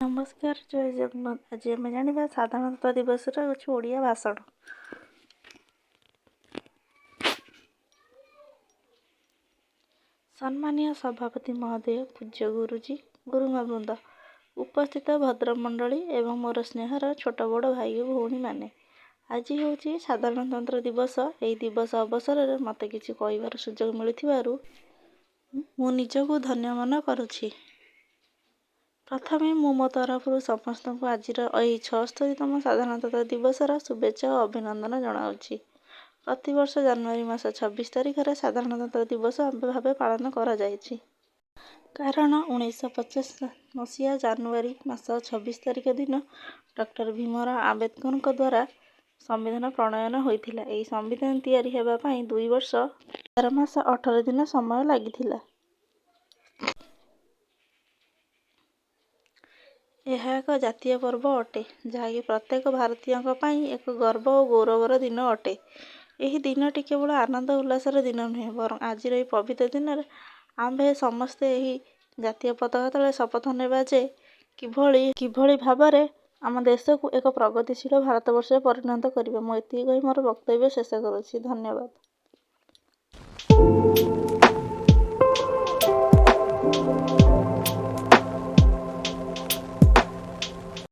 ନମସ୍କାର, ଜୟ ଜଗନ୍ନାଥ। ଆଜି ଆମେ ଜାଣିବା ସାଧାରଣତନ୍ତ୍ର ଦିବସର ହେଉଛି ଓଡ଼ିଆ ଭାଷଣ। ସମ୍ମାନୀୟ ସଭାପତି ମହୋଦୟ, ପୂଜ୍ୟ ଗୁରୁଜୀ, ଗୁରୁମାବୃନ୍ଦ, ଉପସ୍ଥିତ ଭଦ୍ରମଣ୍ଡଳୀ ଏବଂ ମୋର ସ୍ନେହର ଛୋଟ ବଡ଼ ଭାଇ ଓ ଭଉଣୀମାନେ, ଆଜି ହେଉଛି ସାଧାରଣତନ୍ତ୍ର ଦିବସ। ଏହି ଦିବସ ଅବସରରେ ମୋତେ କିଛି କହିବାର ସୁଯୋଗ ମିଳିଥିବାରୁ ମୁଁ ନିଜକୁ ଧନ୍ୟ ମନେ କରୁଛି। ପ୍ରଥମେ ମୁଁ ମୋ ତରଫରୁ ସମସ୍ତଙ୍କୁ ଆଜିର ଏହି 76ତମ ସାଧାରଣତନ୍ତ୍ର ଦିବସର ଶୁଭେଚ୍ଛା ଓ ଅଭିନନ୍ଦନ ଜଣାଉଛି। ପ୍ରତିବର୍ଷ ଜାନୁଆରୀ ମାସ 26 ତାରିଖରେ ସାଧାରଣତନ୍ତ୍ର ଦିବସ ଭାବେ ପାଳନ କରାଯାଇଛି। କାରଣ 1950 ମସିହା ଜାନୁଆରୀ ମାସ 26 ତାରିଖ ଦିନ ଡକ୍ଟର ଭୀମରାଓ ଆମ୍ବେଦକରଙ୍କ ଦ୍ୱାରା ସମ୍ବିଧାନ ପ୍ରଣୟନ ହୋଇଥିଲା। ଏହି ସମ୍ବିଧାନ ତିଆରି ହେବା ପାଇଁ 2 ବର୍ଷ 11 ମାସ 18 ଦିନ ସମୟ ଲାଗିଥିଲା। ଏହା ଏକ ଜାତୀୟ ପର୍ବ ଅଟେ, ଯାହାକି ପ୍ରତ୍ୟେକ ଭାରତୀୟଙ୍କ ପାଇଁ ଏକ ଗର୍ବ ଓ ଗୌରବର ଦିନ ଅଟେ। ଏହି ଦିନଟି କେବଳ ଆନନ୍ଦ ଉଲ୍ଲାସର ଦିନ ନୁହେଁ, ବରଂ ଆଜିର ଏହି ପବିତ୍ର ଦିନରେ ଆମ୍ଭେ ସମସ୍ତେ ଏହି ଜାତୀୟ ପତାକା ତଳେ ଶପଥ ନେବା ଯେ କିଭଳି ଭାବରେ ଆମ ଦେଶକୁ ଏକ ପ୍ରଗତିଶୀଳ ଭାରତବର୍ଷରେ ପରିଣତ କରିବା। ମୁଁ ଏତିକି କହି ମୋର ବକ୍ତବ୍ୟ ଶେଷ କରୁଛି। ଧନ୍ୟବାଦ।